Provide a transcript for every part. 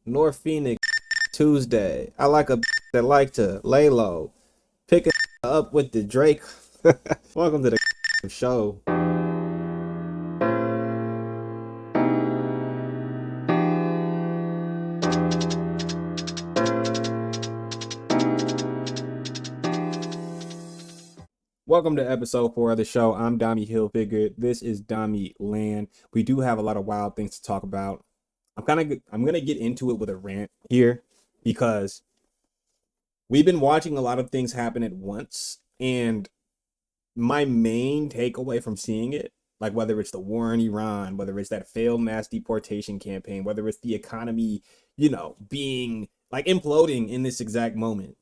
North Phoenix Tuesday. I like a that like to lay low. Pick a up with the Drake. Welcome to the show. Welcome to episode 4 of the show. I'm Dahmmy Hilfiger. This is Dahmmy Land. We do have a lot of wild things to talk about. I'm gonna get into it with a rant here because we've been watching a lot of things happen at once, and my main takeaway from seeing it, like whether it's the war in Iran, whether it's that failed mass deportation campaign, whether it's the economy, being like imploding in this exact moment.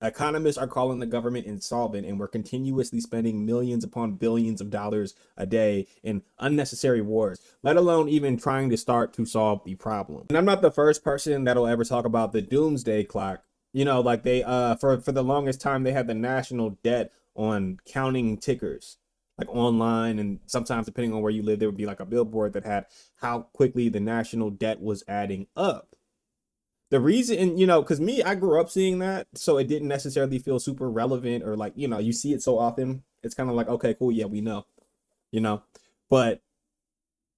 Economists are calling the government insolvent, and we're continuously spending millions upon billions of dollars a day in unnecessary wars, let alone even trying to start to solve the problem. And I'm not the first person that'll ever talk about the doomsday clock. Like they for the longest time they had the national debt on counting tickers, like online, and sometimes depending on where you live, there would be like a billboard that had how quickly the national debt was adding up. The reason, because I grew up seeing that, so it didn't necessarily feel super relevant, or like, you see it so often, it's kind of like, okay, cool, yeah, we know, you know. But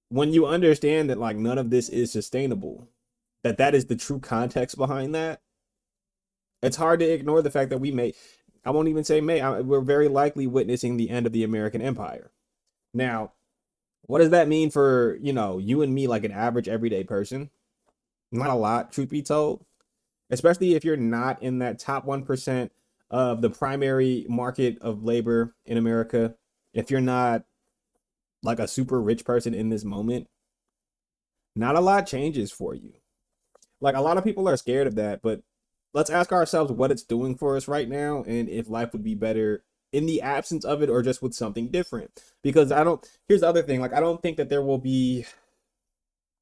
when you understand that like none of this is sustainable, that is the true context behind that, it's hard to ignore the fact that I won't even say we're very likely witnessing the end of the American empire. Now, what does that mean for, you and me, like an average everyday person? Not a lot, truth be told, especially if you're not in that top 1% of the primary market of labor in America. If you're not like a super rich person in this moment, not a lot changes for you. Like a lot of people are scared of that, but let's ask ourselves what it's doing for us right now and if life would be better in the absence of it or just with something different. Because here's the other thing, like I don't think that there will be,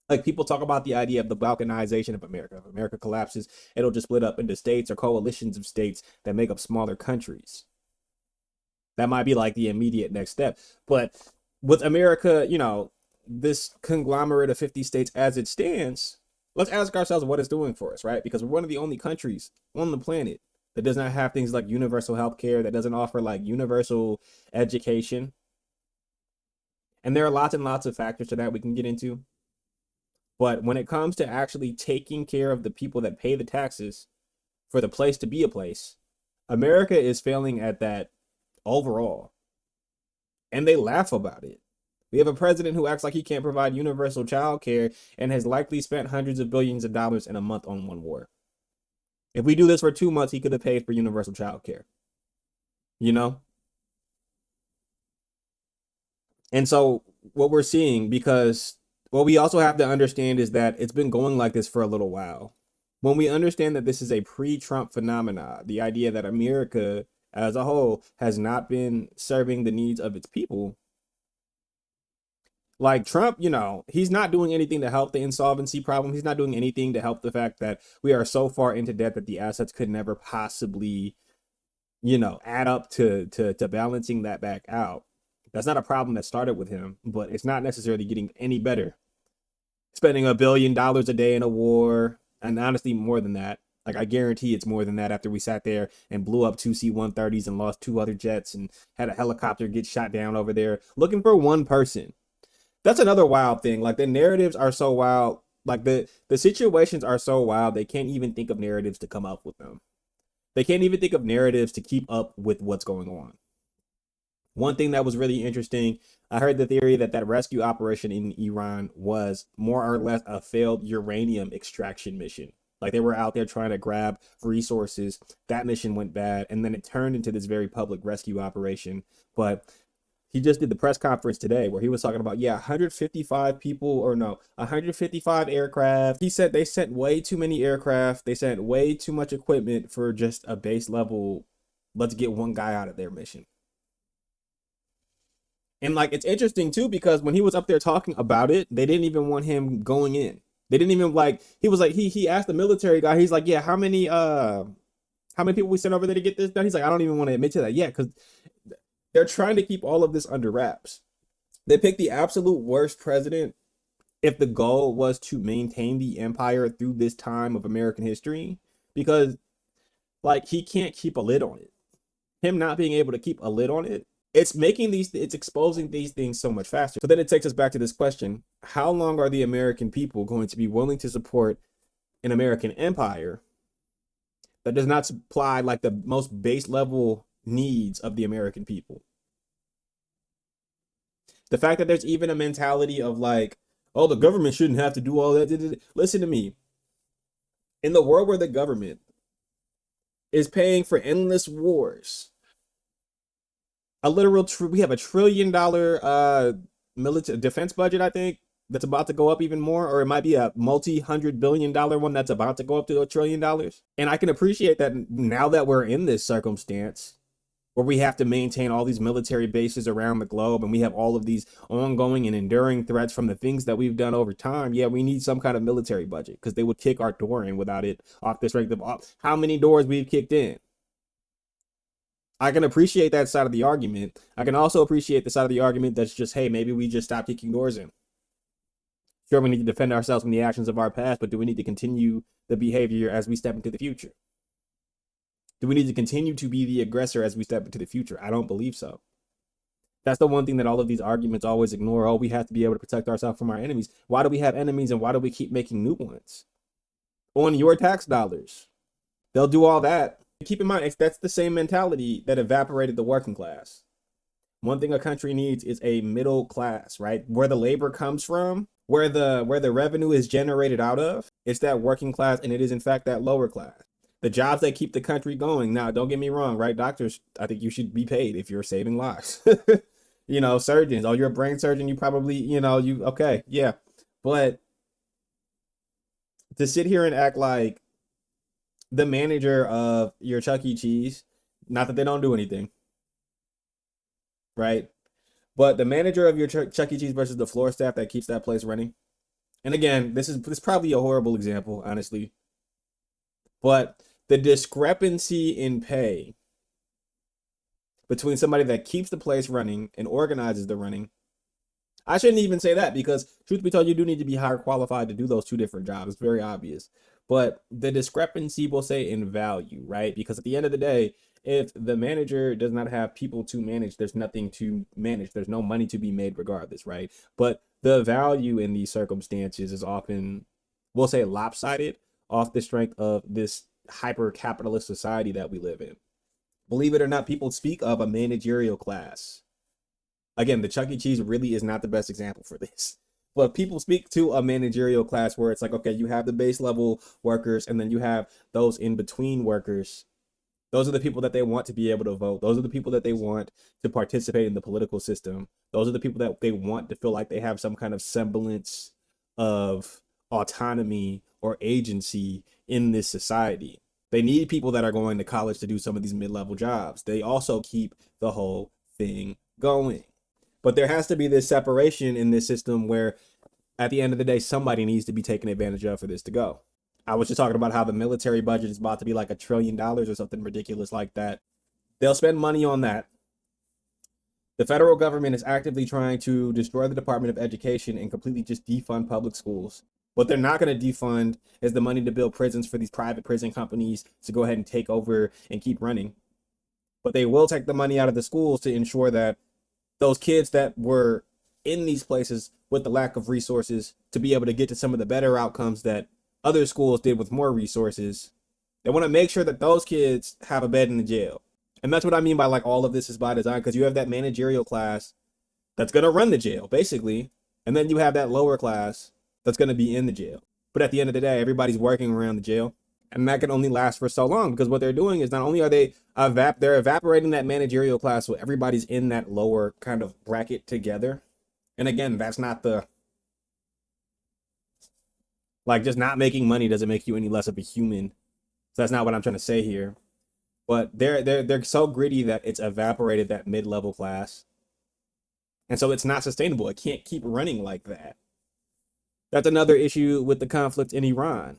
like people talk about the idea of the balkanization of America. If America collapses, it'll just split up into states or coalitions of states that make up smaller countries. That might be like the immediate next step. But with America, this conglomerate of 50 states as it stands, let's ask ourselves what it's doing for us, right? Because we're one of the only countries on the planet that does not have things like universal health care, that doesn't offer like universal education. And there are lots and lots of factors to that we can get into. But when it comes to actually taking care of the people that pay the taxes for the place to be a place, America is failing at that overall. And they laugh about it. We have a president who acts like he can't provide universal child care and has likely spent hundreds of billions of dollars in a month on one war. If we do this for 2 months, he could have paid for universal child care. And so what we're seeing, because what we also have to understand is that it's been going like this for a little while. When we understand that this is a pre-Trump phenomena, the idea that America as a whole has not been serving the needs of its people, like Trump, he's not doing anything to help the insolvency problem. He's not doing anything to help the fact that we are so far into debt that the assets could never possibly, add up to balancing that back out. That's not a problem that started with him, but it's not necessarily getting any better. Spending $1 billion a day in a war, and honestly more than that. Like I guarantee it's more than that after we sat there and blew up 2 C-130s and lost 2 other jets and had a helicopter get shot down over there looking for one person. That's another wild thing. Like the narratives are so wild. Like the situations are so wild, they can't even think of narratives to come up with them. They can't even think of narratives to keep up with what's going on. One thing that was really interesting, I heard the theory that rescue operation in Iran was more or less a failed uranium extraction mission. Like they were out there trying to grab resources. That mission went bad, and then it turned into this very public rescue operation. But he just did the press conference today where he was talking about, 155 people, or no, 155 aircraft. He said they sent way too many aircraft. They sent way too much equipment for just a base level, let's get one guy out of their mission. And like it's interesting too, because when he was up there talking about it, they didn't even want him going in. They didn't even he was like, he asked the military guy, he's like, yeah, how many people we sent over there to get this done? He's like, I don't even want to admit to that yet, because they're trying to keep all of this under wraps. They picked the absolute worst president if the goal was to maintain the empire through this time of American history, because like he can't keep a lid on it. Him not being able to keep a lid on it, it's exposing these things so much faster. So then it takes us back to this question: how long are the American people going to be willing to support an American empire that does not supply like the most base level needs of the American people? The fact that there's even a mentality of like, oh, the government shouldn't have to do all that. Listen to me. In the world where the government is paying for endless wars, we have $1 trillion military defense budget, I think, that's about to go up even more, or it might be a multi-$100 billion one that's about to go up to $1 trillion. And I can appreciate that now that we're in this circumstance where we have to maintain all these military bases around the globe and we have all of these ongoing and enduring threats from the things that we've done over time. Yeah, we need some kind of military budget because they would kick our door in without it off the strength of how many doors we've kicked in. I can appreciate that side of the argument. I can also appreciate the side of the argument that's just, hey, maybe we just stop kicking doors in. Sure, we need to defend ourselves from the actions of our past, but do we need to continue the behavior as we step into the future? Do we need to continue to be the aggressor as we step into the future? I don't believe so. That's the one thing that all of these arguments always ignore. Oh, we have to be able to protect ourselves from our enemies. Why do we have enemies and why do we keep making new ones? On your tax dollars. They'll do all that. Keep in mind, that's the same mentality that evaporated the working class. One thing a country needs is a middle class, right? Where the labor comes from, where the revenue is generated out of, it's that working class, and it is in fact that lower class. The jobs that keep the country going. Now, don't get me wrong, right? Doctors, I think you should be paid if you're saving lives. You know, surgeons. Oh, you're a brain surgeon. You probably, okay, yeah. But to sit here and act like the manager of your Chuck E. Cheese, not that they don't do anything, right? But the manager of your Chuck E. Cheese versus the floor staff that keeps that place running. And again, this is probably a horrible example, honestly. But the discrepancy in pay between somebody that keeps the place running and organizes the running. I shouldn't even say that because truth be told, you do need to be higher qualified to do those two different jobs. It's very obvious. But the discrepancy, we'll say, in value, right? Because at the end of the day, if the manager does not have people to manage, there's nothing to manage. There's no money to be made regardless, right? But the value in these circumstances is often, we'll say, lopsided off the strength of this hyper-capitalist society that we live in. Believe it or not, people speak of a managerial class. Again, the Chuck E. Cheese really is not the best example for this. But people speak to a managerial class where it's like, okay, you have the base level workers and then you have those in between workers. Those are the people that they want to be able to vote. Those are the people that they want to participate in the political system. Those are the people that they want to feel like they have some kind of semblance of autonomy or agency in this society. They need people that are going to college to do some of these mid-level jobs. They also keep the whole thing going. But there has to be this separation in this system where at the end of the day, somebody needs to be taken advantage of for this to go. I was just talking about how the military budget is about to be like $1 trillion or something ridiculous like that. They'll spend money on that. The federal government is actively trying to destroy the Department of Education and completely just defund public schools. What they're not going to defund is the money to build prisons for these private prison companies to go ahead and take over and keep running. But they will take the money out of the schools to ensure that those kids that were in these places with the lack of resources to be able to get to some of the better outcomes that other schools did with more resources, they want to make sure that those kids have a bed in the jail. And that's what I mean by like all of this is by design, because you have that managerial class that's going to run the jail, basically. And then you have that lower class that's going to be in the jail. But at the end of the day, everybody's working around the jail. And that can only last for so long because what they're doing is not only are they're evaporating that managerial class so everybody's in that lower kind of bracket together. And again, that's not just not making money doesn't make you any less of a human. So that's not what I'm trying to say here. But they're so gritty that it's evaporated that mid-level class. And so it's not sustainable. It can't keep running like that. That's another issue with the conflict in Iran.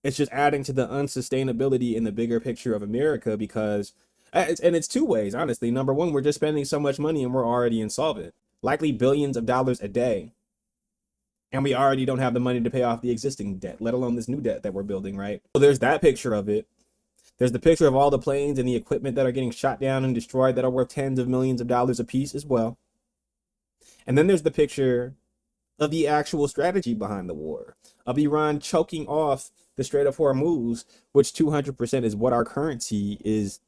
It's just adding to the unsustainability in the bigger picture of America because, and it's two ways, honestly. Number one, we're just spending so much money and we're already insolvent, likely billions of dollars a day. And we already don't have the money to pay off the existing debt, let alone this new debt that we're building, right? So there's that picture of it. There's the picture of all the planes and the equipment that are getting shot down and destroyed that are worth tens of millions of dollars a piece as well. And then there's the picture of the actual strategy behind the war, of Iran choking off the Strait of Hormuz, which 200% is what our currency is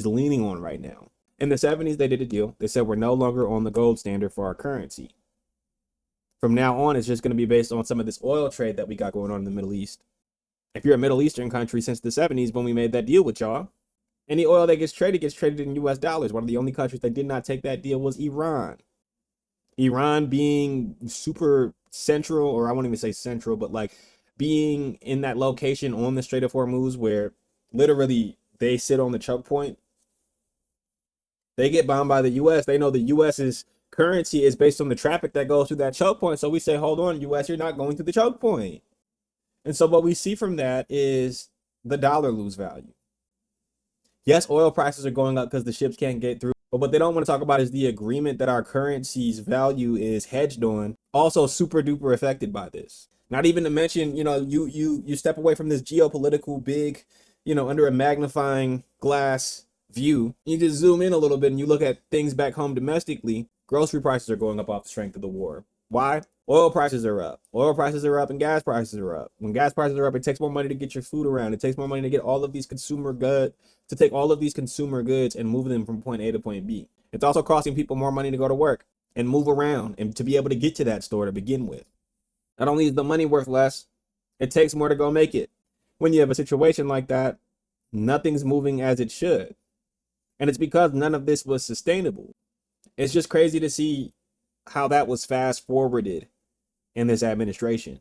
leaning on right now. In the 70s, they did a deal. They said we're no longer on the gold standard for our currency. From now on, it's just going to be based on some of this oil trade that we got going on in the Middle East. If you're a Middle Eastern country since the 70s, when we made that deal with y'all, any oil that gets traded in US dollars. One of the only countries that did not take that deal was Iran. Iran being super central, or I won't even say central, but like being in that location on the Strait of Hormuz where literally they sit on the choke point. They get bombed by the US. They know the US's currency is based on the traffic that goes through that choke point. So we say, hold on, US, you're not going through the choke point. And so what we see from that is the dollar lose value. Yes, oil prices are going up because the ships can't get through. But what they don't want to talk about is the agreement that our currency's value is hedged on, also super duper affected by this. Not even to mention, you step away from this geopolitical big, under a magnifying glass view. You just zoom in a little bit and you look at things back home domestically. Grocery prices are going up off the strength of the war. Why? Oil prices are up. Oil prices are up and gas prices are up. When gas prices are up, it takes more money to get your food around. It takes more money to get all of these consumer goods, to take all of these consumer goods and move them from point A to point B. It's also costing people more money to go to work and move around and to be able to get to that store to begin with. Not only is the money worth less, it takes more to go make it. When you have a situation like that, nothing's moving as it should. And it's because none of this was sustainable. It's just crazy to see how that was fast forwarded in this administration.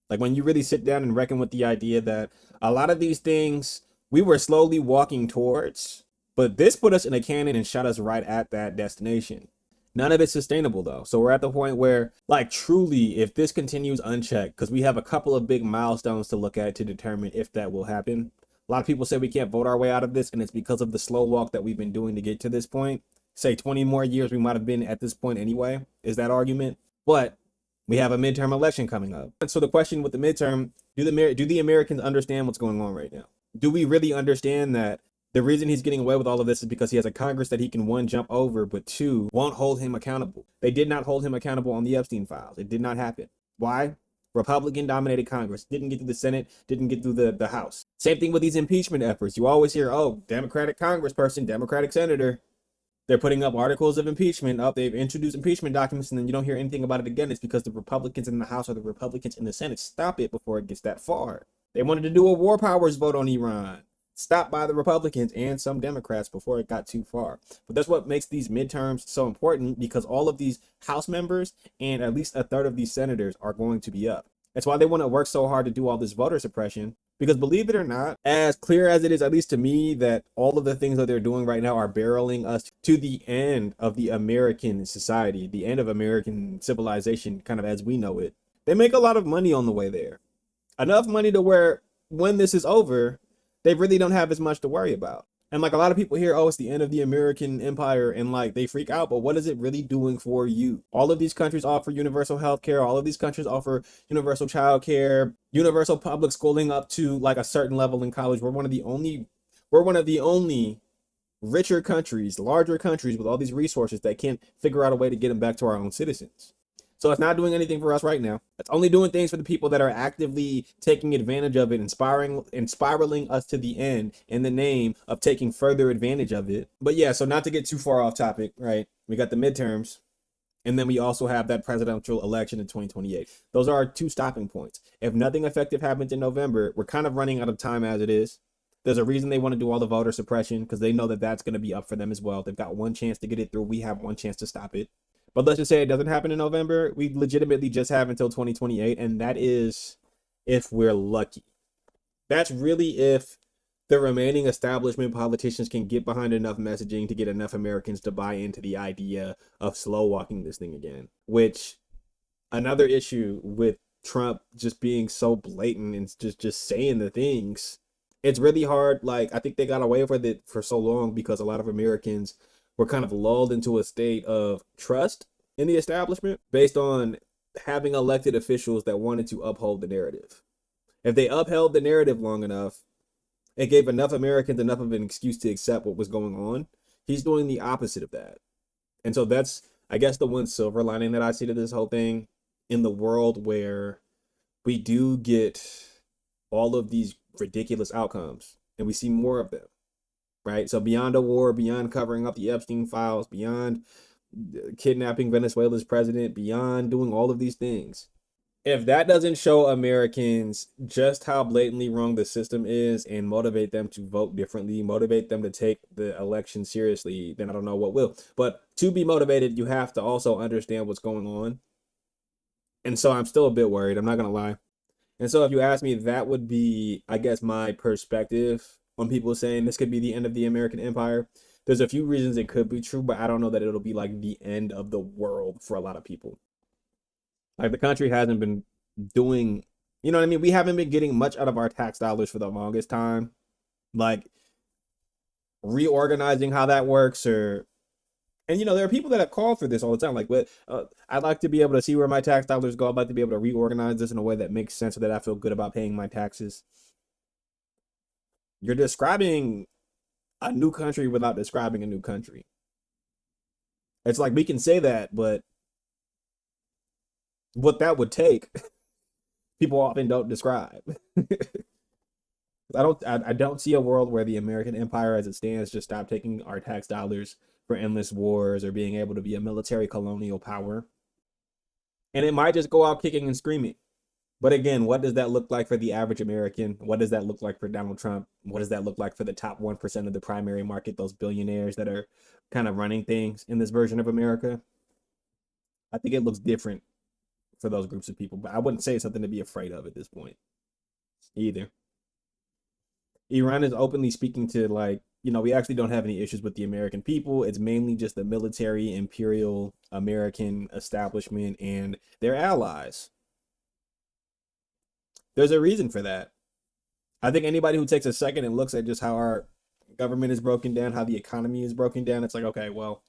Like when you really sit down and reckon with the idea that a lot of these things we were slowly walking towards, but this put us in a cannon and shot us right at that destination. None of it's sustainable though. So we're at the point where, like, truly, if this continues unchecked, because we have a couple of big milestones to look at to determine if that will happen. A lot of people say we can't vote our way out of this, and it's because of the slow walk that we've been doing to get to this point. Say 20 more years we might have been at this point anyway, is that argument. But we have a midterm election coming up. And so the question with the midterm, do the Americans understand what's going on right now? Do we really understand that the reason he's getting away with all of this is because he has a Congress that he can, one, jump over, but two, won't hold him accountable? They did not hold him accountable on the Epstein files. It did not happen. Why? Republican-dominated Congress. Didn't get through the Senate, didn't get through the House. Same thing with these impeachment efforts. You always hear, oh, Democratic congressperson, Democratic senator. They're putting up articles of impeachment. They've introduced impeachment documents, and then you don't hear anything about it again. It's because the Republicans in the House or the Republicans in the Senate stop it before it gets that far. They wanted to do a war powers vote on Iran, stopped by the Republicans and some Democrats before it got too far. But that's what makes these midterms so important, because all of these House members and at least a third of these senators are going to be up. That's why they want to work so hard to do all this voter suppression. Because believe it or not, as clear as it is, at least to me, that all of the things that they're doing right now are barreling us to the end of the American society, the end of American civilization, kind of as we know it. They make a lot of money on the way there. Enough money to where when this is over, they really don't have as much to worry about. And like a lot of people here, oh, it's the end of the American empire, and like they freak out, but what is it really doing for you? All of these countries offer universal health care. All of these countries offer universal child care, universal public schooling up to like a certain level in college. We're one of the only richer countries, larger countries with all these resources that can't figure out a way to get them back to our own citizens. So it's not doing anything for us right now. It's only doing things for the people that are actively taking advantage of it and spiraling us to the end in the name of taking further advantage of it. But yeah, so not to get too far off topic, right? We got the midterms, and then we also have that presidential election in 2028. Those are our two stopping points. If nothing effective happens in November, we're kind of running out of time as it is. There's a reason they want to do all the voter suppression, because they know that that's going to be up for them as well. They've got one chance to get it through. We have one chance to stop it. But let's just say it doesn't happen in November. We legitimately just have until 2028. And that is if we're lucky. That's really if the remaining establishment politicians can get behind enough messaging to get enough Americans to buy into the idea of slow walking this thing again. Which, another issue with Trump just being so blatant and just saying the things, it's really hard. Like, I think they got away with it for so long because a lot of Americans were kind of lulled into a state of trust in the establishment based on having elected officials that wanted to uphold the narrative. If they upheld the narrative long enough, it gave enough Americans enough of an excuse to accept what was going on. He's doing the opposite of that. And so that's, I guess, the one silver lining that I see to this whole thing in the world where we do get all of these ridiculous outcomes and we see more of them, right? So beyond a war, beyond covering up the Epstein files, beyond kidnapping Venezuela's president, beyond doing all of these things, if that doesn't show Americans just how blatantly wrong the system is and motivate them to vote differently, motivate them to take the election seriously, then I don't know what will. But to be motivated, you have to also understand what's going on. And so I'm still a bit worried, I'm not going to lie. And so if you ask me, that would be, I guess, my perspective on people saying this could be the end of the American empire. There's a few reasons it could be true, but I don't know that it'll be like the end of the world for a lot of people. Like the country hasn't been doing, you know what I mean? We haven't been getting much out of our tax dollars for the longest time. Like reorganizing how that works, or, and you know, there are people that have called for this all the time. Like, what I'd like to be able to see where my tax dollars go. I'd like to be able to reorganize this in a way that makes sense so that I feel good about paying my taxes. You're describing a new country without describing a new country. It's like we can say that, but what that would take, people often don't describe. I don't see a world where the American empire as it stands just stop taking our tax dollars for endless wars or being able to be a military colonial power. And it might just go out kicking and screaming. But again, what does that look like for the average American? What does that look like for Donald Trump? What does that look like for the top 1% of the primary market, those billionaires that are kind of running things in this version of America? I think it looks different for those groups of people, but I wouldn't say it's something to be afraid of at this point either. Iran is openly speaking to, like, you know, we actually don't have any issues with the American people. It's mainly just the military, imperial American establishment and their allies. There's a reason for that. I think anybody who takes a second and looks at just how our government is broken down, how the economy is broken down, it's like, okay, well,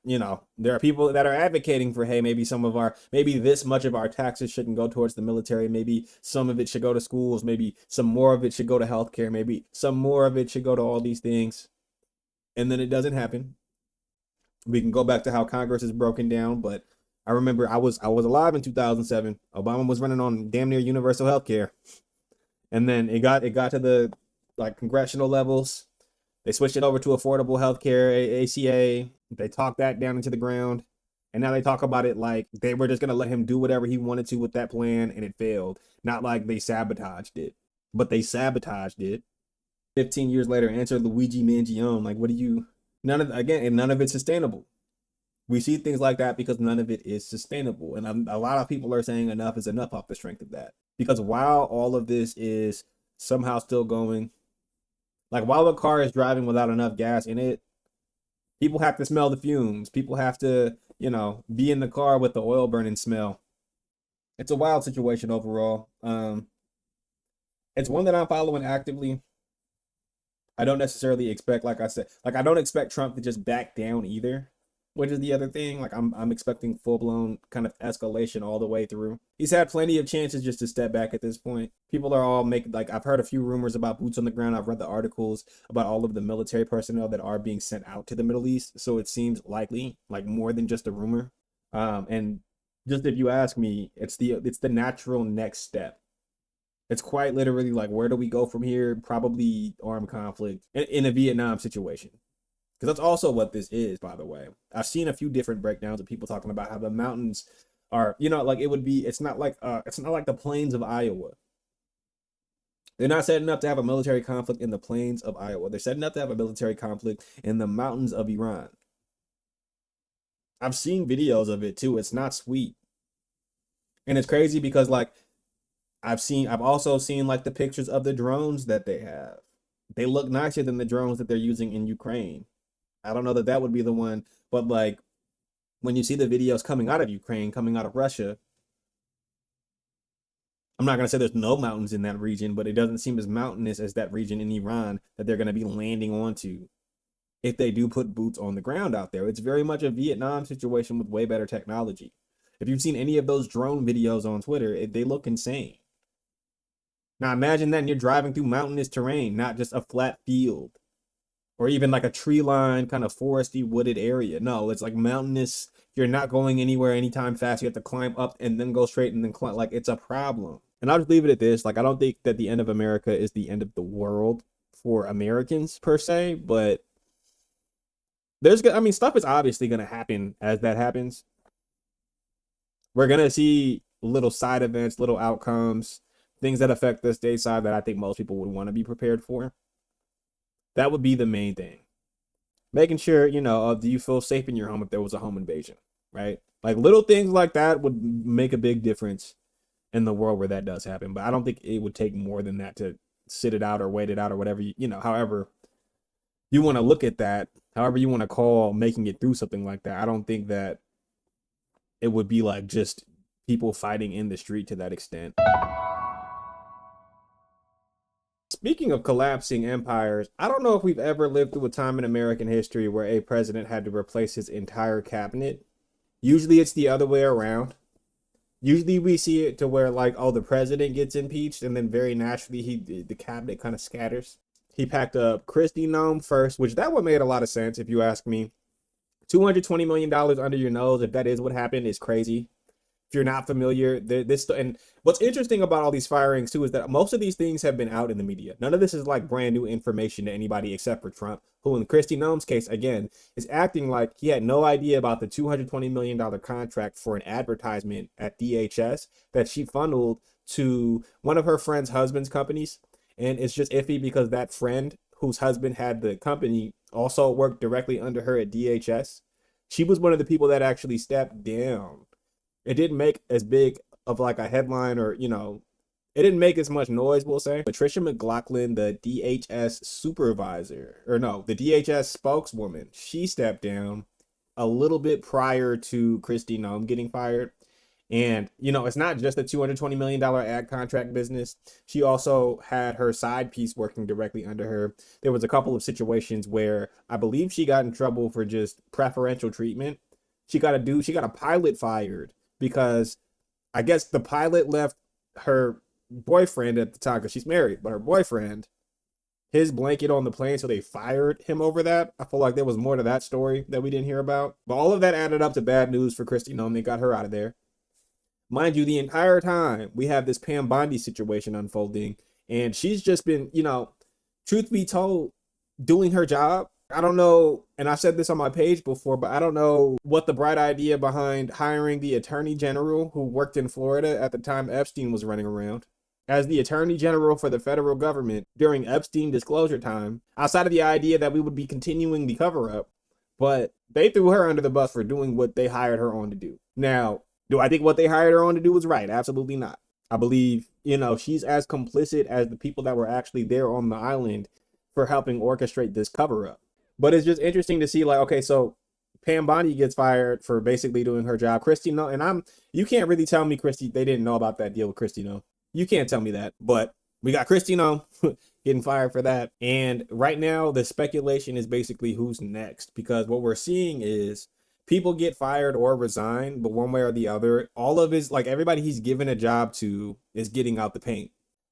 you know, there are people that are advocating for, hey, maybe this much of our taxes shouldn't go towards the military. Maybe some of it should go to schools. Maybe some more of it should go to healthcare. Maybe some more of it should go to all these things. And then it doesn't happen. We can go back to how Congress is broken down, but I remember I was alive in 2007. Obama was running on damn near universal healthcare. And then it got to the like congressional levels. They switched it over to affordable healthcare, ACA. They talked that down into the ground. And now they talk about it like they were just going to let him do whatever he wanted to with that plan, and it failed. Not like they sabotaged it, but they sabotaged it. 15 years later, answer Luigi Mangione. Like, what do you, none of it's sustainable. We see things like that because none of it is sustainable. And a lot of people are saying enough is enough off the strength of that. Because while all of this is somehow still going, like while the car is driving without enough gas in it, people have to smell the fumes. People have to, you know, be in the car with the oil burning smell. It's a wild situation overall. It's one that I'm following actively. I don't necessarily expect, like I said, like I don't expect Trump to just back down either, which is the other thing. Like I'm expecting full-blown kind of escalation all the way through. He's had plenty of chances just to step back at this point. People are all making, like, I've heard a few rumors about boots on the ground. I've read the articles about all of the military personnel that are being sent out to the Middle East. So it seems likely, like more than just a rumor. And just if you ask me, it's the natural next step. It's quite literally like, where do we go from here? Probably armed conflict in a Vietnam situation. Because that's also what this is, by the way. I've seen a few different breakdowns of people talking about how the mountains are, you know, like it's not like the plains of Iowa. They're not setting up to have a military conflict in the plains of Iowa. They're setting up to have a military conflict in the mountains of Iran. I've seen videos of it too. It's not sweet. And it's crazy because, like, I've also seen like the pictures of the drones that they have. They look nicer than the drones that they're using in Ukraine. I don't know that would be the one, but like when you see the videos coming out of Ukraine, coming out of Russia, I'm not going to say there's no mountains in that region, but it doesn't seem as mountainous as that region in Iran that they're going to be landing onto if they do put boots on the ground out there. It's very much a Vietnam situation with way better technology. If you've seen any of those drone videos on Twitter, they look insane. Now imagine that you're driving through mountainous terrain, not just a flat field or even like a tree line, kind of foresty, wooded area. No, it's like mountainous. You're not going anywhere anytime fast. You have to climb up and then go straight and then climb. Like, it's a problem. And I'll just leave it at this. Like, I don't think that the end of America is the end of the world for Americans per se, but stuff is obviously going to happen as that happens. We're going to see little side events, little outcomes, things that affect the stateside that I think most people would want to be prepared for. That would be the main thing. Making sure, do you feel safe in your home if there was a home invasion, right? Like, little things like that would make a big difference in the world where that does happen. But I don't think it would take more than that to sit it out or wait it out or whatever, however you want to look at that, however you want to call making it through something like that. I don't think that it would be like just people fighting in the street to that extent. Speaking of collapsing empires, I don't know if we've ever lived through a time in American history where a president had to replace his entire cabinet. Usually it's the other way around. Usually we see it to where, like, oh, the president gets impeached and then very naturally the cabinet kind of scatters. He packed up Kristi Noem first, which that one made a lot of sense if you ask me. $220 million under your nose, if that is what happened, is crazy. If you're not familiar, and what's interesting about all these firings too is that most of these things have been out in the media. None of this is like brand new information to anybody except for Trump, who in Kristi Noem's case, again, is acting like he had no idea about the $220 million contract for an advertisement at DHS that she funneled to one of her friend's husband's companies. And it's just iffy because that friend whose husband had the company also worked directly under her at DHS. She was one of the people that actually stepped down. It didn't make as big of like a headline or, it didn't make as much noise, we'll say. Patricia McLaughlin, the DHS the DHS spokeswoman, she stepped down a little bit prior to Kristi Noem getting fired. And, it's not just the $220 million ad contract business. She also had her side piece working directly under her. There was a couple of situations where I believe she got in trouble for just preferential treatment. She got a pilot fired because I guess the pilot left her boyfriend at the time, because she's married, but her boyfriend, his blanket on the plane, so they fired him over that. I feel like there was more to that story that we didn't hear about. But all of that added up to bad news for Kristi Noem. They got her out of there. Mind you, the entire time we have this Pam Bondi situation unfolding, and she's just been, truth be told, doing her job. I don't know, and I've said this on my page before, but I don't know what the bright idea behind hiring the attorney general who worked in Florida at the time Epstein was running around as the attorney general for the federal government during Epstein disclosure time, outside of the idea that we would be continuing the cover up. But they threw her under the bus for doing what they hired her on to do. Now, do I think what they hired her on to do was right? Absolutely not. I believe, she's as complicit as the people that were actually there on the island for helping orchestrate this cover up. But it's just interesting to see, like, okay, so Pam Bondi gets fired for basically doing her job. Kristi Noem, and you can't really tell me they didn't know about that deal with Kristi Noem. You can't tell me that, but we got Kristi Noem getting fired for that. And right now, the speculation is basically who's next, because what we're seeing is people get fired or resign, but one way or the other, all of his, like, everybody he's given a job to is getting out the paint.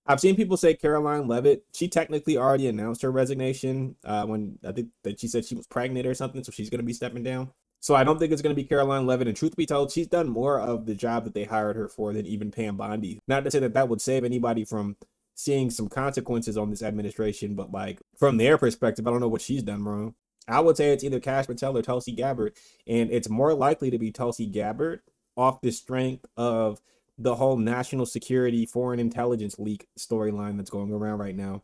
I've seen people say Caroline Leavitt, she technically already announced her resignation when I think that she said she was pregnant or something, so she's going to be stepping down. So I don't think it's going to be Caroline Leavitt, and truth be told, she's done more of the job that they hired her for than even Pam Bondi. Not to say that that would save anybody from seeing some consequences on this administration, but like from their perspective, I don't know what she's done wrong. I would say it's either Cash Patel or Tulsi Gabbard, and it's more likely to be Tulsi Gabbard off the strength of the whole national security foreign intelligence leak storyline that's going around right now.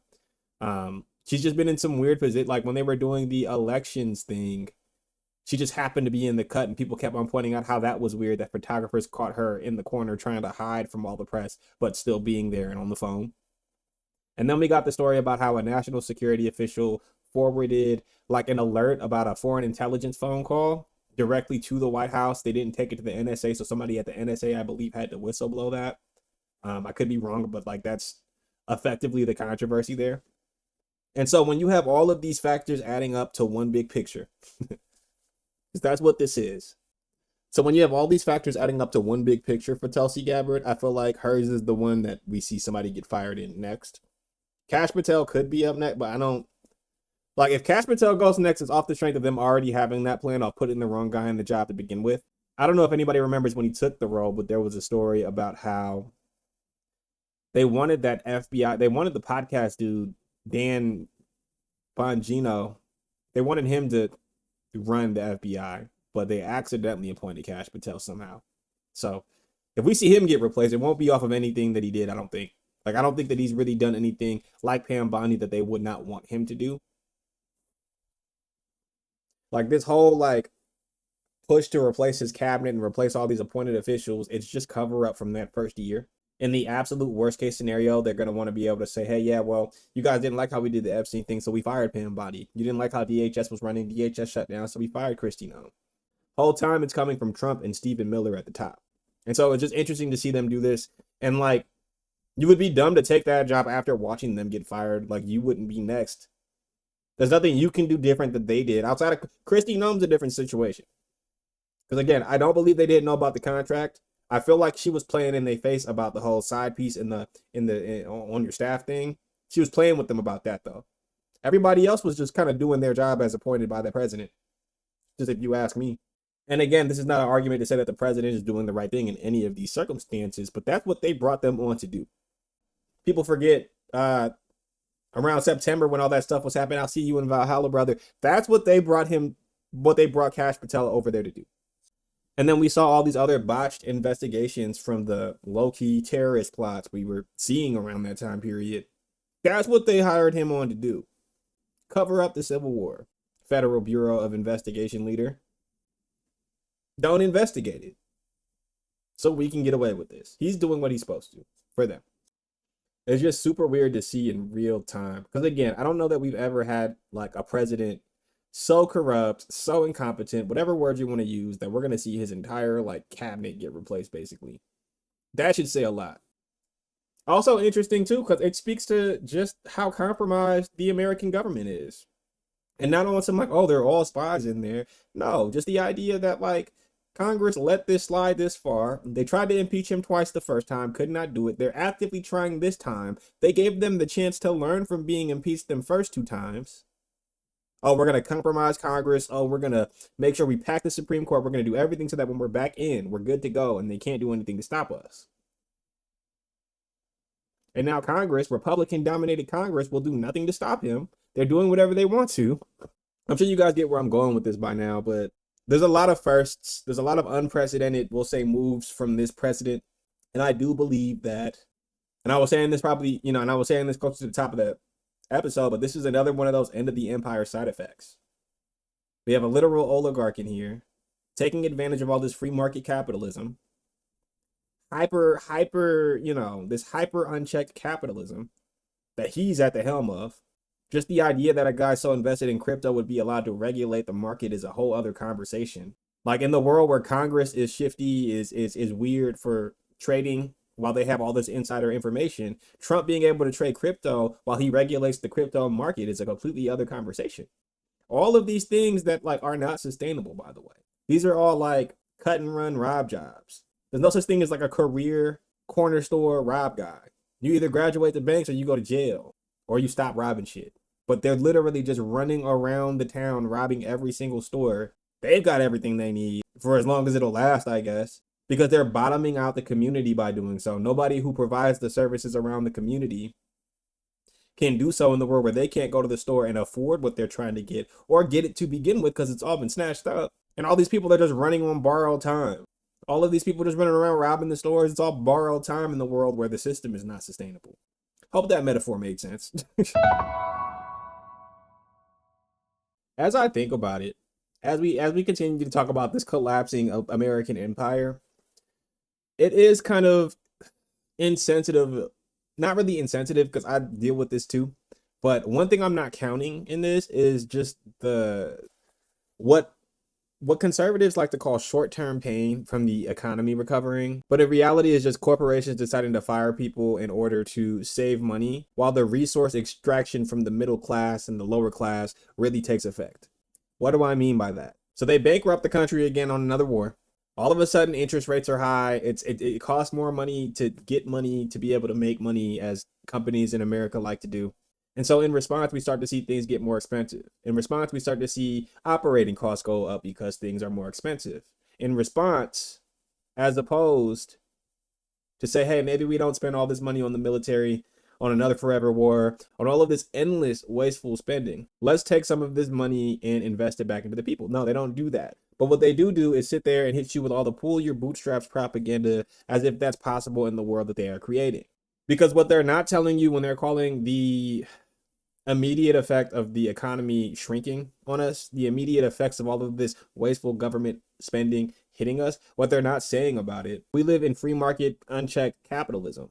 She's just been in some weird position. Like when they were doing the elections thing, she just happened to be in the cut, and people kept on pointing out how that was weird, that photographers caught her in the corner trying to hide from all the press, but still being there and on the phone. And then we got the story about how a national security official forwarded like an alert about a foreign intelligence phone call directly to the White House. They didn't take it to the NSA, so somebody at the NSA, I believe, had to whistleblow that. I could be wrong, but like that's effectively the controversy there. And so when you have all of these factors adding up to one big picture, because that's what this is. So when you have all these factors adding up to one big picture for Tulsi Gabbard, I feel like hers is the one that we see somebody get fired in next. Cash Patel could be up next, but I don't like if Cash Patel goes next, it's off the strength of them already having that plan. I'll put in the wrong guy in the job to begin with. I don't know if anybody remembers when he took the role, but there was a story about how they wanted that FBI, they wanted the podcast dude, Dan Bongino, they wanted him to run the FBI, but they accidentally appointed Cash Patel somehow. So if we see him get replaced, it won't be off of anything that he did, I don't think. Like, I don't think that he's really done anything like Pam Bondi that they would not want him to do. Like, this whole, like, push to replace his cabinet and replace all these appointed officials, it's just cover up from that first year. In the absolute worst case scenario, they're going to want to be able to say, hey, yeah, well, you guys didn't like how we did the Epstein thing, so we fired Pam Bondi. You didn't like how DHS was running, DHS shut down, so we fired Kristi Noem. Whole time it's coming from Trump and Stephen Miller at the top. And so it's just interesting to see them do this. And like, you would be dumb to take that job after watching them get fired. Like, you wouldn't be next. There's nothing you can do different that they did. Outside of Kristi Noem's a different situation. Because again, I don't believe they didn't know about the contract. I feel like she was playing in their face about the whole side piece on your staff thing. She was playing with them about that though. Everybody else was just kind of doing their job as appointed by the president. Just if you ask me. And again, this is not an argument to say that the president is doing the right thing in any of these circumstances, but that's what they brought them on to do. People forget around September when all that stuff was happening. I'll see you in Valhalla, brother. That's what they brought Cash Patel over there to do. And then we saw all these other botched investigations from the low-key terrorist plots we were seeing around that time period. That's what they hired him on to do. Cover up the Civil War. Federal Bureau of Investigation leader. Don't investigate it. So we can get away with this. He's doing what he's supposed to for them. It's just super weird to see in real time. Because again, I don't know that we've ever had like a president so corrupt, so incompetent, whatever word you want to use, that we're going to see his entire like cabinet get replaced basically. That should say a lot. Also interesting too, because it speaks to just how compromised the American government is. And not on some like, oh, they're all spies in there. No, just the idea that like Congress let this slide this far. They tried to impeach him twice the first time, could not do it. They're actively trying this time. They gave them the chance to learn from being impeached them first 2 times. Oh, we're going to compromise Congress. Oh, we're going to make sure we pack the Supreme Court. We're going to do everything so that when we're back in, we're good to go and they can't do anything to stop us. And now Congress, Republican-dominated Congress, will do nothing to stop him. They're doing whatever they want to. I'm sure you guys get where I'm going with this by now, but there's a lot of firsts. There's a lot of unprecedented, we'll say, moves from this president. And I do believe that, and I was saying this probably, and I was saying this close to the top of the episode, but this is another one of those end of the empire side effects. We have a literal oligarch in here taking advantage of all this free market capitalism, hyper, this hyper unchecked capitalism that he's at the helm of. Just the idea that a guy so invested in crypto would be allowed to regulate the market is a whole other conversation. Like in the world where Congress is shifty, is weird for trading while they have all this insider information, Trump being able to trade crypto while he regulates the crypto market is a completely other conversation. All of these things that like are not sustainable, by the way. These are all like cut and run rob jobs. There's no such thing as like a career corner store rob guy. You either graduate the banks or you go to jail or you stop robbing shit. But they're literally just running around the town robbing every single store. They've got everything they need for as long as it'll last, I guess, because they're bottoming out the community by doing so. Nobody who provides the services around the community can do so in the world where they can't go to the store and afford what they're trying to get or get it to begin with because it's all been snatched up. And all these people are just running on borrowed time. All of these people just running around robbing the stores. It's all borrowed time in the world where the system is not sustainable. Hope that metaphor made sense. As I think about it, as we continue to talk about this collapsing of American empire, it is kind of insensitive, not really insensitive because I deal with this too. But one thing I'm not counting in this is just what conservatives like to call short-term pain from the economy recovering. But in reality, is just corporations deciding to fire people in order to save money while the resource extraction from the middle class and the lower class really takes effect. What do I mean by that? So they bankrupt the country again on another war. All of a sudden, interest rates are high. It costs more money to get money to be able to make money, as companies in America like to do. And so in response, we start to see things get more expensive. In response, we start to see operating costs go up because things are more expensive. In response, as opposed to say, hey, maybe we don't spend all this money on the military, on another forever war, on all of this endless wasteful spending. Let's take some of this money and invest it back into the people. No, they don't do that. But what they do is sit there and hit you with all the pull your bootstraps propaganda, as if that's possible in the world that they are creating. Because what they're not telling you when they're calling the immediate effect of the economy shrinking on us, the immediate effects of all of this wasteful government spending hitting us, what they're not saying about it, we live in free market, unchecked capitalism.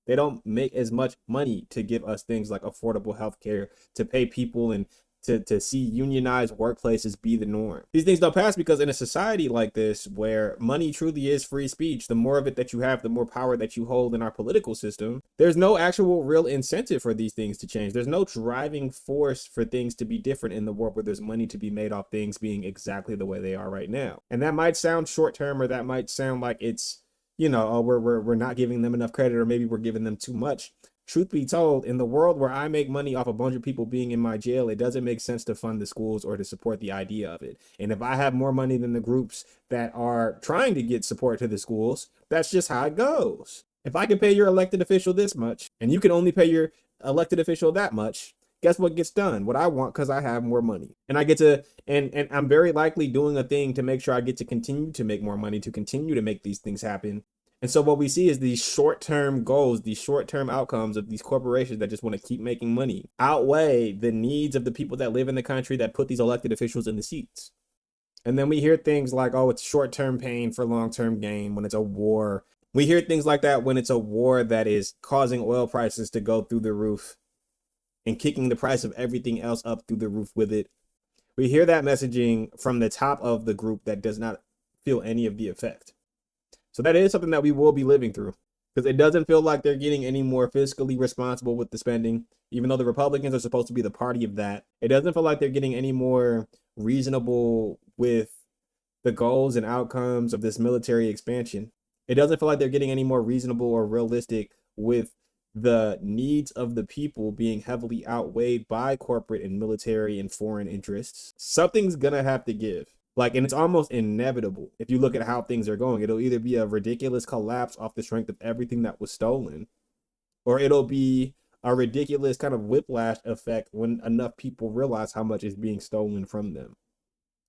They don't make as much money to give us things like affordable health care, to pay people, and to see unionized workplaces be the norm. These things don't pass because in a society like this, where money truly is free speech, the more of it that you have, the more power that you hold in our political system, there's no actual real incentive for these things to change. There's no driving force for things to be different in the world where there's money to be made off things being exactly the way they are right now. And that might sound short term, or that might sound like it's, oh, we're not giving them enough credit, or maybe we're giving them too much. Truth be told, in the world where I make money off a bunch of people being in my jail, it doesn't make sense to fund the schools or to support the idea of it. And if I have more money than the groups that are trying to get support to the schools, that's just how it goes. If I can pay your elected official this much, and you can only pay your elected official that much, guess what gets done? What I want, because I have more money. And I get to, and I'm very likely doing a thing to make sure I get to continue to make more money, to continue to make these things happen. And so what we see is these short-term goals, these short-term outcomes of these corporations that just want to keep making money outweigh the needs of the people that live in the country that put these elected officials in the seats. And then we hear things like, oh, it's short-term pain for long-term gain when it's a war. We hear things like that when it's a war that is causing oil prices to go through the roof and kicking the price of everything else up through the roof with it. We hear that messaging from the top of the group that does not feel any of the effect. So that is something that we will be living through, because it doesn't feel like they're getting any more fiscally responsible with the spending, even though the Republicans are supposed to be the party of that. It doesn't feel like they're getting any more reasonable with the goals and outcomes of this military expansion. It doesn't feel like they're getting any more reasonable or realistic with the needs of the people being heavily outweighed by corporate and military and foreign interests. Something's gonna have to give. And it's almost inevitable. If you look at how things are going, it'll either be a ridiculous collapse off the strength of everything that was stolen, or it'll be a ridiculous kind of whiplash effect when enough people realize how much is being stolen from them,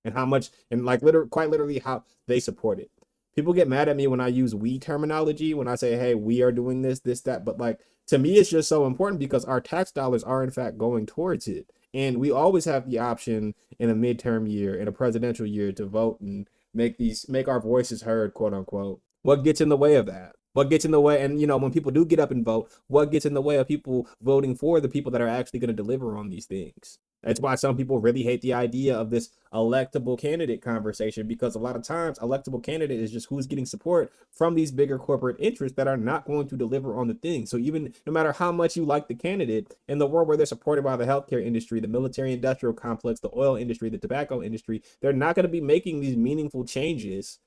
and how much, and quite literally how they support it. People get mad at me when I use we terminology, when I say, hey, we are doing this, that, but to me, it's just so important because our tax dollars are in fact going towards it. And we always have the option in a midterm year, in a presidential year, to vote and make our voices heard, quote unquote. What gets in the way of that? What gets in the way? And, when people do get up and vote, what gets in the way of people voting for the people that are actually going to deliver on these things? That's why some people really hate the idea of this electable candidate conversation, because a lot of times electable candidate is just who's getting support from these bigger corporate interests that are not going to deliver on the thing. So even no matter how much you like the candidate, in the world where they're supported by the healthcare industry, the military industrial complex, the oil industry, the tobacco industry, they're not going to be making these meaningful changes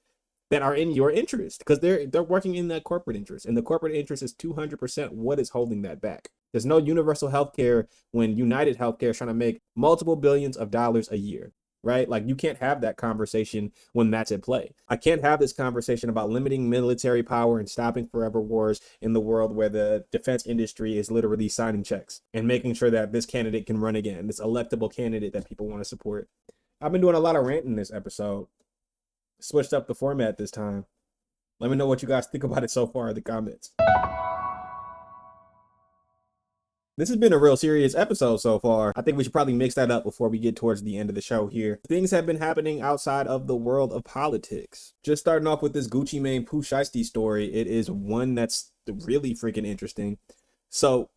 that are in your interest, because they're working in that corporate interest, and the corporate interest is 200% what is holding that back. There's no universal healthcare when United Healthcare is trying to make multiple billions of dollars a year, right? You can't have that conversation when that's at play. I can't have this conversation about limiting military power and stopping forever wars in the world where the defense industry is literally signing checks and making sure that this candidate can run again, this electable candidate that people want to support. I've been doing a lot of ranting this episode. Switched up the format this time. Let me know what you guys think about it so far in the comments. This has been a real serious episode so far. I think we should probably mix that up before we get towards the end of the show here. Things have been happening outside of the world of politics. Just starting off with this Gucci Mane Pooh Shiesty story. It is one that's really freaking interesting. So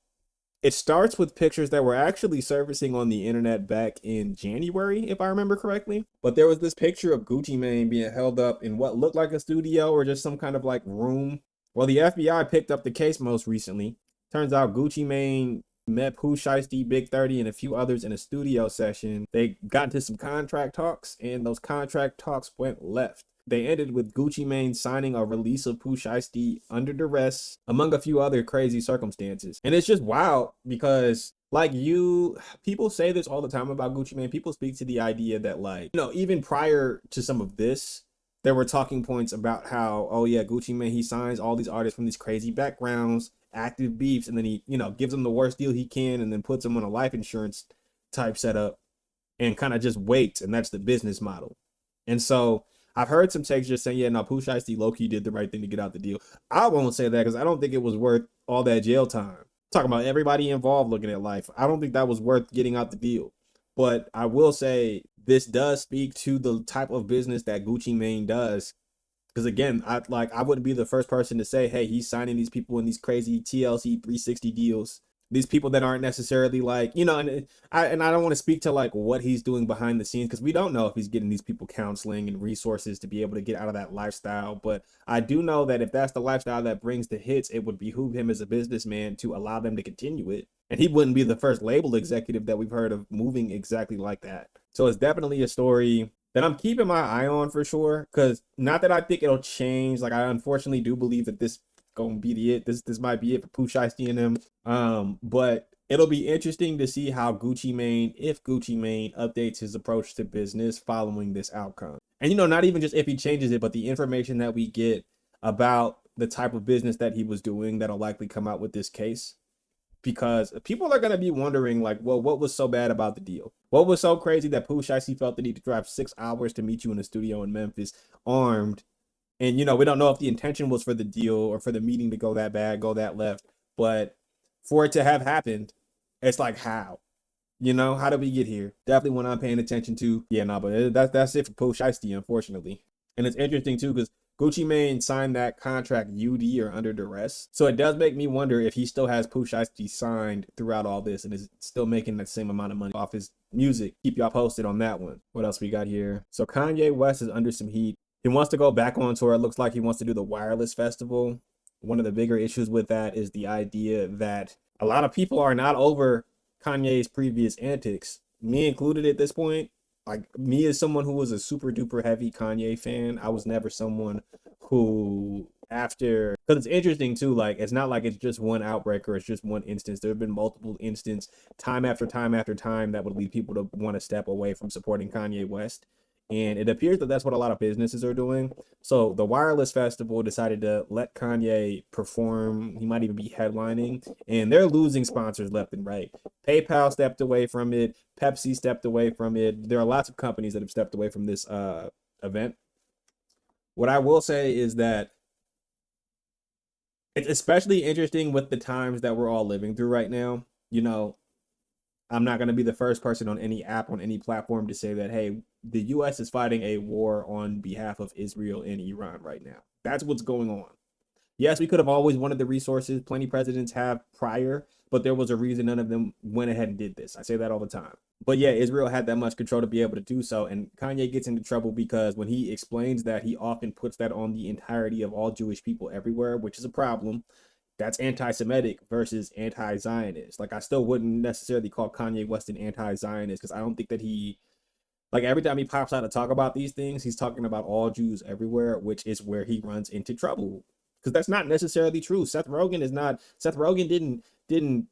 it starts with pictures that were actually surfacing on the internet back in January, if I remember correctly. But there was this picture of Gucci Mane being held up in what looked like a studio or just some kind of room. Well, the FBI picked up the case most recently. Turns out Gucci Mane met Pooh Shiesty, Big 30, and a few others in a studio session. They got into some contract talks, and those contract talks went left. They ended with Gucci Mane signing a release of Pooh Shiesty under duress, among a few other crazy circumstances. And it's just wild because like people say this all the time about Gucci Mane. People speak to the idea that like, even prior to some of this, there were talking points about how, oh yeah, Gucci Mane, he signs all these artists from these crazy backgrounds, active beefs, and then he, gives them the worst deal he can and then puts them on a life insurance type setup and kind of just waits. And that's the business model. And so I've heard some takes just saying, yeah, no, Pooh Shiesty low-key did the right thing to get out the deal. I won't say that because I don't think it was worth all that jail time. Talking about everybody involved looking at life. I don't think that was worth getting out the deal. But I will say this does speak to the type of business that Gucci Mane does. Because again, I wouldn't be the first person to say, hey, he's signing these people in these crazy TLC 360 deals. These people that aren't necessarily like, and I don't want to speak to like what he's doing behind the scenes because we don't know if he's getting these people counseling and resources to be able to get out of that lifestyle. But I do know that if that's the lifestyle that brings the hits, it would behoove him as a businessman to allow them to continue it. And he wouldn't be the first label executive that we've heard of moving exactly like that. So it's definitely a story that I'm keeping my eye on for sure. Because not that I think it'll change. Like I unfortunately do believe that this gonna be it. This might be it for Pooh Shiesty and him. But it'll be interesting to see how Gucci Mane updates his approach to business following this outcome. And not even just if he changes it, but the information that we get about the type of business that he was doing that'll likely come out with this case. Because people are going to be wondering, like, well, what was so bad about the deal? What was so crazy that Pooh Shiesty felt the need to drive 6 hours to meet you in the studio in Memphis, armed? And, we don't know if the intention was for the deal or for the meeting to go that bad, go that left. But for it to have happened, it's like, how? How did we get here? Definitely one I'm paying attention to. Yeah, no, but that's it for Pooh Shiesty, unfortunately. And it's interesting, too, because Gucci Mane signed that contract UD or under duress. So it does make me wonder if he still has Pooh Shiesty signed throughout all this and is still making the same amount of money off his music. Keep y'all posted on that one. What else we got here? So Kanye West is under some heat. He wants to go back on tour. It looks like he wants to do the Wireless Festival. One of the bigger issues with that is the idea that a lot of people are not over Kanye's previous antics, me included at this point. Like me as someone who was a super duper heavy Kanye fan, I was never someone who because it's interesting too, like it's not like it's just one outbreak or it's just one instance. There have been multiple instances time after time after time that would lead people to want to step away from supporting Kanye West. And it appears that that's what a lot of businesses are doing. So the Wireless Festival decided to let Kanye perform. He might even be headlining. And they're losing sponsors left and right. PayPal stepped away from it. Pepsi stepped away from it. There are lots of companies that have stepped away from this event. What I will say is that it's especially interesting with the times that we're all living through right now. I'm not going to be the first person on any app, on any platform to say that, hey, the U.S. is fighting a war on behalf of Israel and Iran right now. That's what's going on. Yes, we could have always wanted the resources. Plenty presidents have prior, but there was a reason none of them went ahead and did this. I say that all the time. But yeah, Israel had that much control to be able to do so. And Kanye gets into trouble because when he explains that, he often puts that on the entirety of all Jewish people everywhere, which is a problem. That's anti-Semitic versus anti-Zionist. Like, I still wouldn't necessarily call Kanye West an anti-Zionist because I don't think that like every time he pops out to talk about these things, he's talking about all Jews everywhere, which is where he runs into trouble. Because that's not necessarily true. Seth Rogen didn't didn't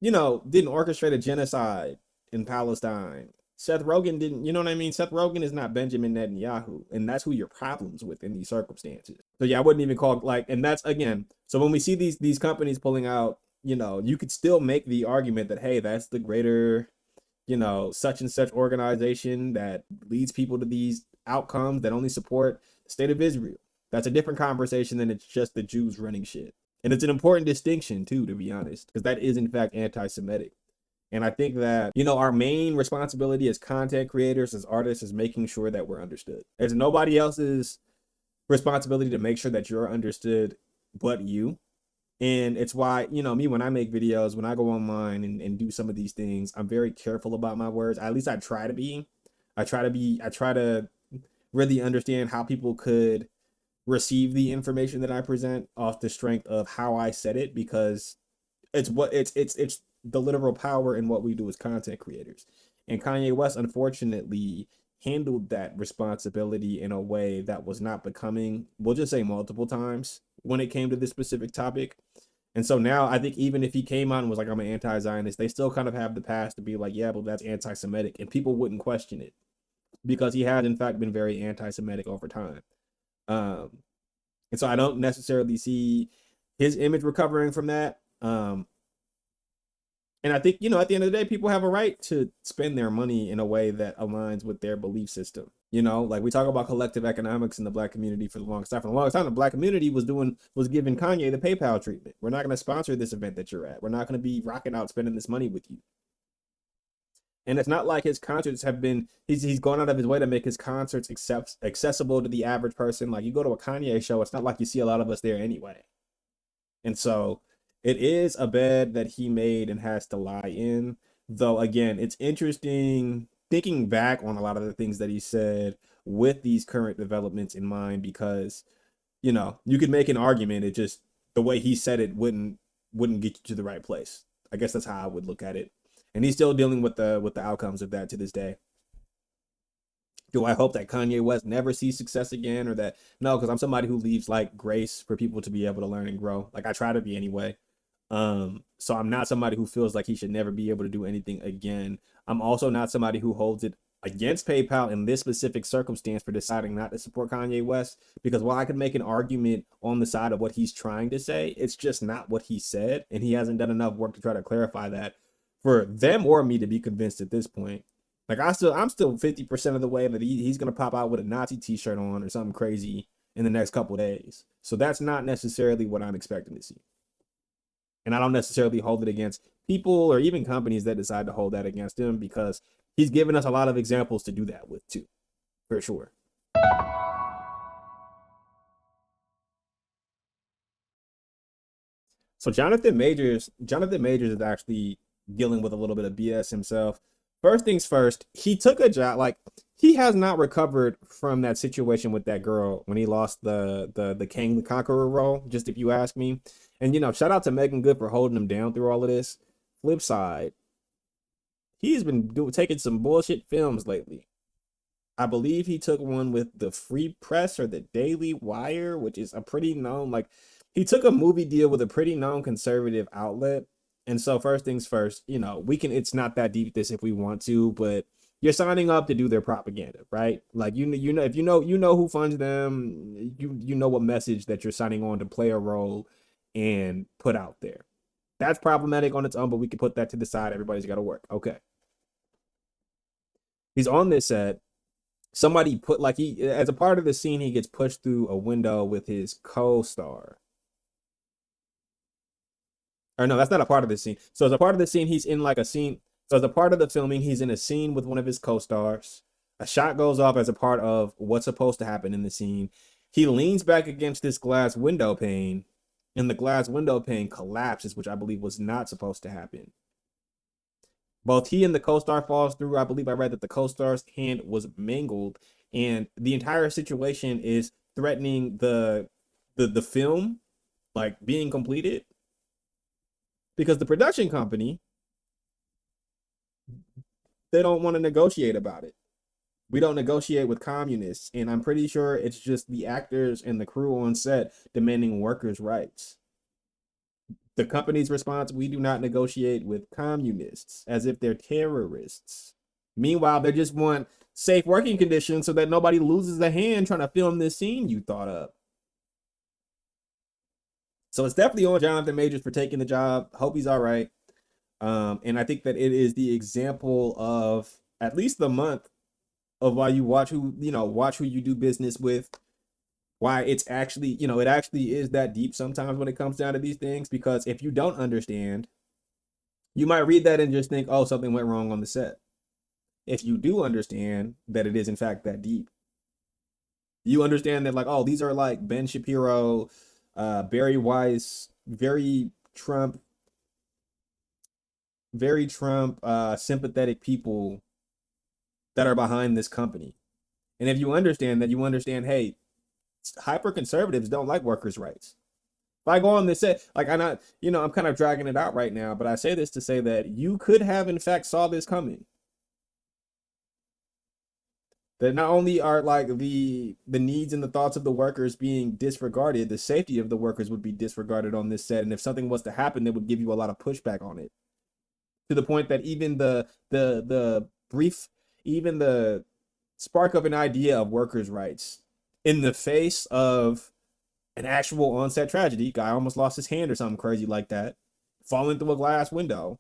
orchestrate a genocide in Palestine. Seth Rogen didn't, you know what I mean? Seth Rogen is not Benjamin Netanyahu, and that's who your problems with in these circumstances. So yeah, I wouldn't even call and that's again. So when we see these companies pulling out, you could still make the argument that hey, that's the greater, such and such organization that leads people to these outcomes that only support the state of Israel. That's a different conversation than it's just the Jews running shit. And it's an important distinction too, to be honest, because that is in fact anti-Semitic. And I think that, our main responsibility as content creators, as artists, is making sure that we're understood. It's nobody else's responsibility to make sure that you're understood but you. And it's why, me, when I make videos, when I go online and do some of these things, I'm very careful about my words. At least I try to be. I try to really understand how people could receive the information that I present off the strength of how I said it, because it's the literal power in what we do as content creators. And Kanye West, unfortunately, handled that responsibility in a way that was not becoming, we'll just say multiple times when it came to this specific topic. And so now I think even if he came out and was like, I'm an anti-Zionist, they still kind of have the past to be like, yeah, but that's anti-Semitic. And people wouldn't question it because he had, in fact, been very anti-Semitic over time. Um, and so I don't necessarily see his image recovering from that. And I think, at the end of the day, people have a right to spend their money in a way that aligns with their belief system. Like we talk about collective economics in the Black community for the longest time. For the longest time, the Black community was giving Kanye the PayPal treatment. We're not going to sponsor this event that you're at. We're not going to be rocking out spending this money with you. And it's not like his concerts have been, he's gone out of his way to make his concerts accessible to the average person. Like you go to a Kanye show, it's not like you see a lot of us there anyway. And so it is a bed that he made and has to lie in. Though, again, it's interesting thinking back on a lot of the things that he said with these current developments in mind, because, you could make an argument. It just, the way he said it wouldn't get you to the right place. I guess that's how I would look at it. And he's still dealing with the outcomes of that to this day. Do I hope that Kanye West never sees success again, or that? No, because I'm somebody who leaves like grace for people to be able to learn and grow. Like I try to be anyway. So I'm not somebody who feels like he should never be able to do anything again. I'm also not somebody who holds it against PayPal in this specific circumstance for deciding not to support Kanye West, because while I could make an argument on the side of what he's trying to say, it's just not what he said, and he hasn't done enough work to try to clarify that for them or me to be convinced at this point. Like I'm still 50% of the way that he's gonna pop out with a Nazi t-shirt on or something crazy in the next couple of days. So that's not necessarily what I'm expecting to see. And I don't necessarily hold it against people or even companies that decide to hold that against him, because he's given us a lot of examples to do that with too, for sure. So Jonathan Majors is actually dealing with a little bit of BS himself. First things first, he took a job. Like, he has not recovered from that situation with that girl when he lost the King the Conqueror role, just if you ask me. And shout out to Megan Good for holding him down through all of this. Flip side, he's been taking some bullshit films lately. I believe he took one with the Free Press or the Daily Wire, which is a pretty known, like, he took a movie deal with a pretty known conservative outlet. And so first things first, it's not that deep this if we want to, but you're signing up to do their propaganda, right? Like, if you know who funds them, you know what message that you're signing on to play a role and put out there. That's problematic on its own, but we can put that to the side. Everybody's got to work. Okay. He's on this set. Somebody put, like, he, as a part of the scene, he gets pushed through a window with his co-star. Or no, that's not a part of the scene. So as a part of the scene, he's in like a scene. So as a part of the filming, he's in a scene with one of his co-stars. A shot goes off as a part of what's supposed to happen in the scene. He leans back against this glass window pane, and the glass window pane collapses, which I believe was not supposed to happen. Both he and the co-star falls through. I believe I read that the co-star's hand was mangled, and the entire situation is threatening the film, like, being completed, because the production company, they don't want to negotiate about it. We don't negotiate with communists, and I'm pretty sure it's just the actors and the crew on set demanding workers' rights. The company's response: we do not negotiate with communists, as if they're terrorists. Meanwhile, they just want safe working conditions so that nobody loses a hand trying to film this scene you thought up. So it's definitely on Jonathan Majors for taking the job. Hope he's all right. And I think that it is the example of at least the month of why you watch who you do business with. Why it's actually, it actually is that deep sometimes when it comes down to these things, because if you don't understand, you might read that and just think, oh, something went wrong on the set. If you do understand that it is in fact that deep, you understand that, like, oh, these are like Ben Shapiro, Barry Weiss, very Trump sympathetic people that are behind this company. And if you understand that, you understand, hey, hyper conservatives don't like workers' rights. If I go on this set, like, I'm not, I'm kind of dragging it out right now, but I say this to say that you could have in fact saw this coming. That not only are like the needs and the thoughts of the workers being disregarded, the safety of the workers would be disregarded on this set. And if something was to happen, they would give you a lot of pushback on it. To the point that even the brief, even the spark of an idea of workers' rights in the face of an actual on-set tragedy, guy almost lost his hand or something crazy like that, falling through a glass window.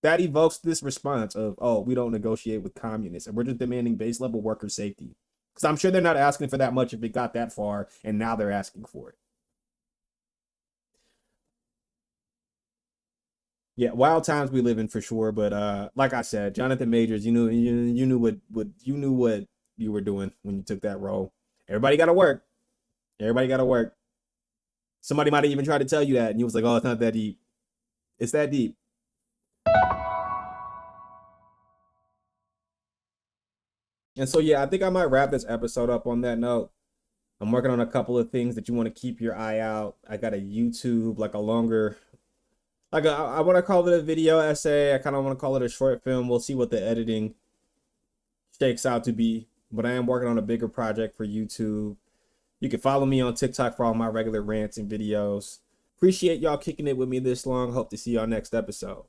That evokes this response of, oh, we don't negotiate with communists and we're just demanding base level worker safety. Because I'm sure they're not asking for that much if it got that far, and now they're asking for it. Yeah, wild times we live in for sure. But like I said, Jonathan Majors, you knew what you were doing when you took that role. Everybody got to work. Everybody got to work. Somebody might have even tried to tell you that, and you was like, "Oh, it's not that deep." It's that deep. And so yeah, I think I might wrap this episode up on that note. I'm working on a couple of things that you want to keep your eye out. I got a YouTube, like a longer, I want to call it a video essay. I kind of want to call it a short film. We'll see what the editing shakes out to be. But I am working on a bigger project for YouTube. You can follow me on TikTok for all my regular rants and videos. Appreciate y'all kicking it with me this long. Hope to see y'all next episode.